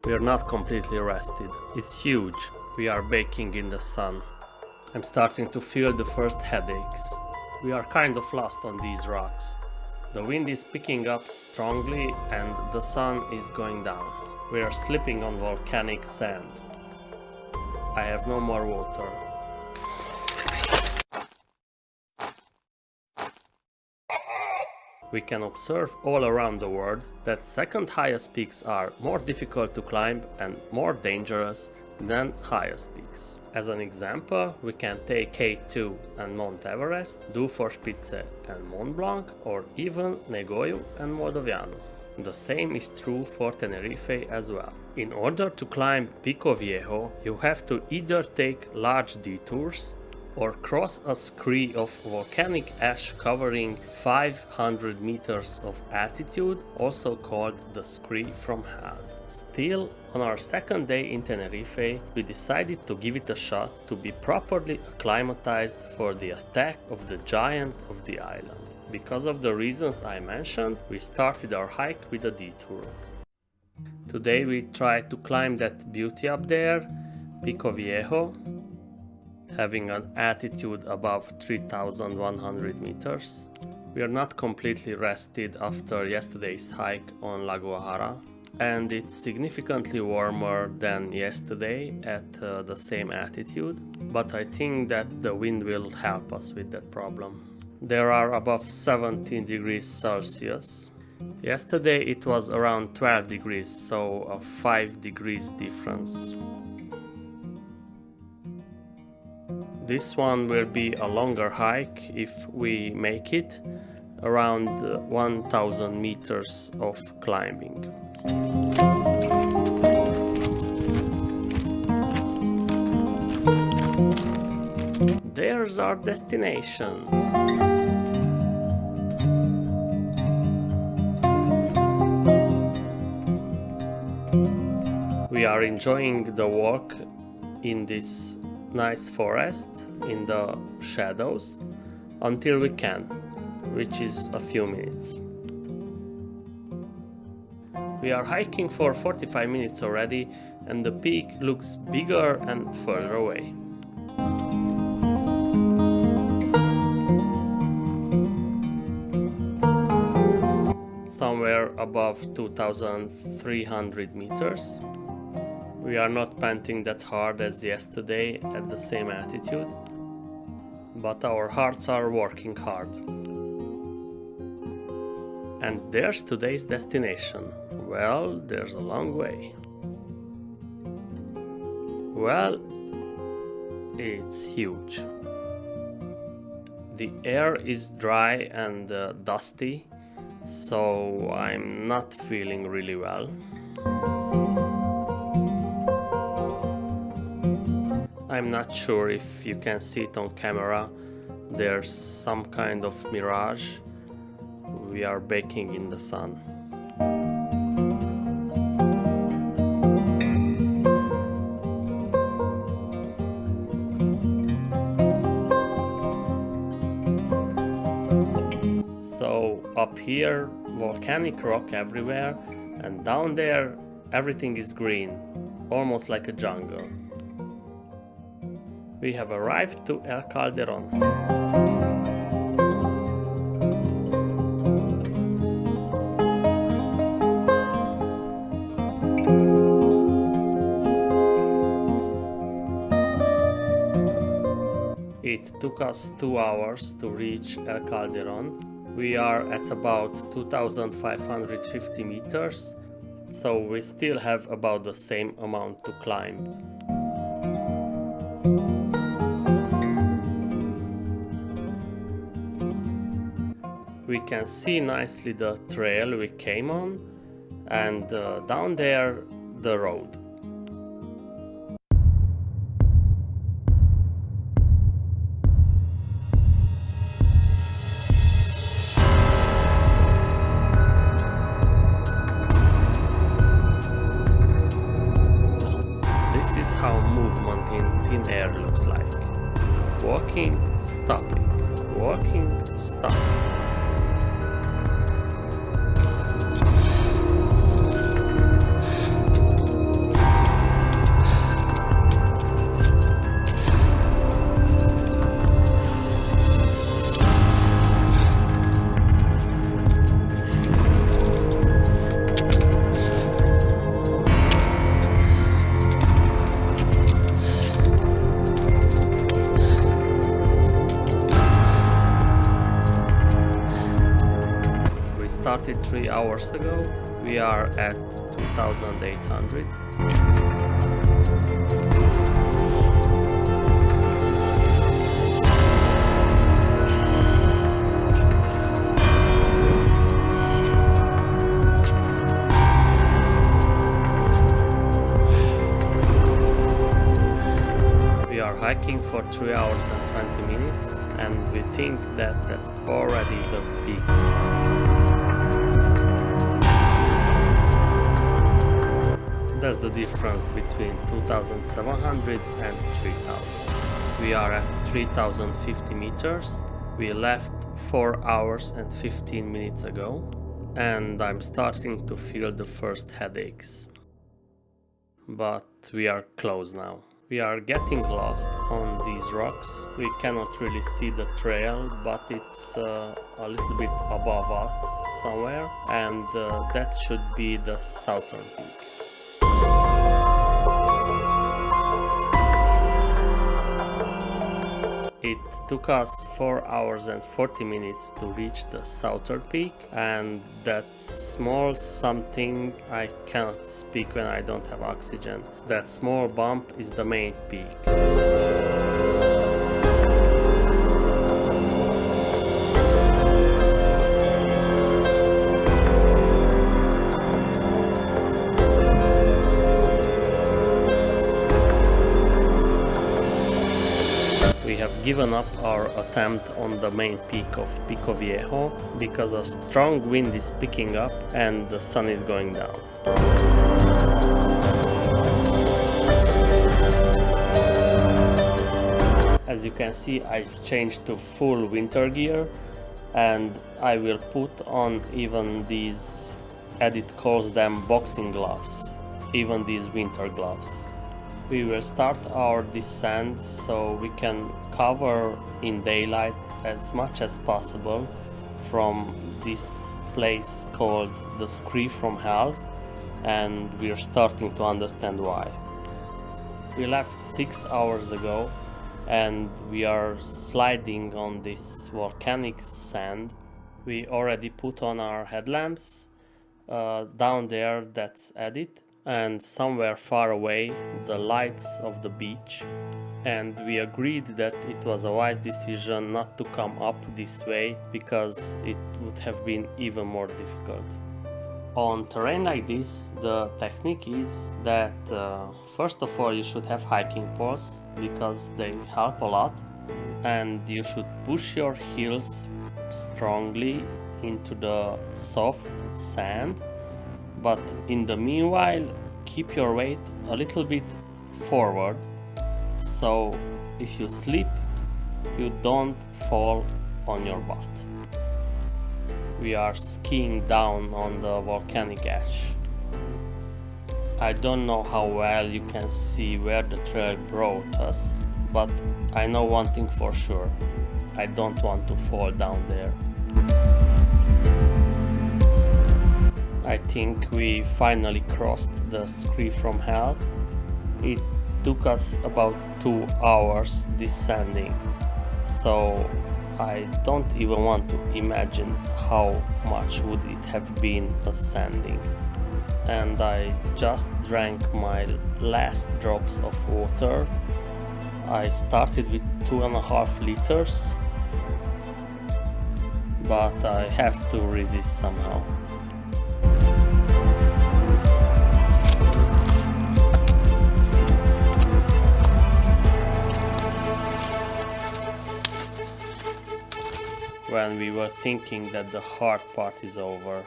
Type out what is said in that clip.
We're not completely rested. It's huge. We are baking in the sun. I'm starting to feel the first headaches. We are kind of lost on these rocks. The wind is picking up strongly and the sun is going down. We are slipping on volcanic sand. I have no more water. We can observe all around the world that second highest peaks are more difficult to climb and more dangerous than highest peaks. As an example, we can take K2 and Mount Everest, Dufourspitze and Mont Blanc, or even Negoiu and Moldovianu. The same is true for Tenerife as well. In order to climb Pico Viejo, you have to either take large detours or cross a scree of volcanic ash covering 500 meters of altitude, also called the Scree from Hell. Still, on our second day in Tenerife, we decided to give it a shot to be properly acclimatized for the attack of the giant of the island. Because of the reasons I mentioned, we started our hike with a detour. Today we tried to climb that beauty up there, Pico Viejo, having an altitude above 3,100 meters. We are not completely rested after yesterday's hike on La Guajara, and it's significantly warmer than yesterday at the same altitude, but I think that the wind will help us with that problem. There are above 17 degrees Celsius. Yesterday it was around 12 degrees, so a 5 degrees difference. This one will be a longer hike if we make it, around 1000 meters of climbing. There's our destination. We are enjoying the walk in this nice forest in the shadows until we can, which is a few minutes. We are hiking for 45 minutes already and the peak looks bigger and further away. Somewhere above 2,300 meters. We are not panting that hard as yesterday at the same altitude, but our hearts are working hard. And there's today's destination. Well, there's a long way. Well, it's huge. The air is dry and dusty, so I'm not feeling really well. I'm not sure if you can see it on camera. There's some kind of mirage. We are baking in the sun. So up here, volcanic rock everywhere, and down there everything is green, almost like a jungle. We have arrived to El Calderón. It took us 2 hours to reach El Calderón. We are at about 2,550 meters, so we still have about the same amount to climb. We can see nicely the trail we came on, and down there the road. This is how movement in thin air looks like. Walking, stopping, walking, stopping. started 3 hours ago. We are at 2800. We are hiking for 3 hours and 20 minutes, and we think that that's already the peak. That's the difference between 2700 and 3000. We are at 3050 meters. We left 4 hours and 15 minutes ago, and I'm starting to feel the first headaches. But we are close now. We are getting lost on these rocks. We cannot really see the trail, but it's a little bit above us somewhere, and that should be the southern peak. It took us 4 hours and 40 minutes to reach the southern peak, and that small something, I cannot speak when I don't have oxygen, that small bump is the main peak. We have given up our attempt on the main peak of Pico Viejo because a strong wind is picking up and the sun is going down. As you can see, I've changed to full winter gear, and I will put on even these, Edit calls them boxing gloves, even these winter gloves. We will start our descent so we can cover in daylight as much as possible from this place called the Scree from Hell, and we're starting to understand why. We left 6 hours ago and we are sliding on this volcanic sand. We already put on our headlamps. Down there, that's Edit, and somewhere far away the lights of the beach, and we agreed that it was a wise decision not to come up this way because it would have been even more difficult. On terrain like this, the technique is that first of all you should have hiking poles because they help a lot, and you should push your heels strongly into the soft sand. But in the meanwhile, keep your weight a little bit forward, so if you slip, you don't fall on your butt. We are skiing down on the volcanic ash. I don't know how well you can see where the trail brought us, but I know one thing for sure: I don't want to fall down there. I think we finally crossed the Scree from Hell. It took us about 2 hours descending, so I don't even want to imagine how much would it have been ascending. And I just drank my last drops of water. I started with 2.5 liters, but I have to resist somehow. When we were thinking that the hard part is over,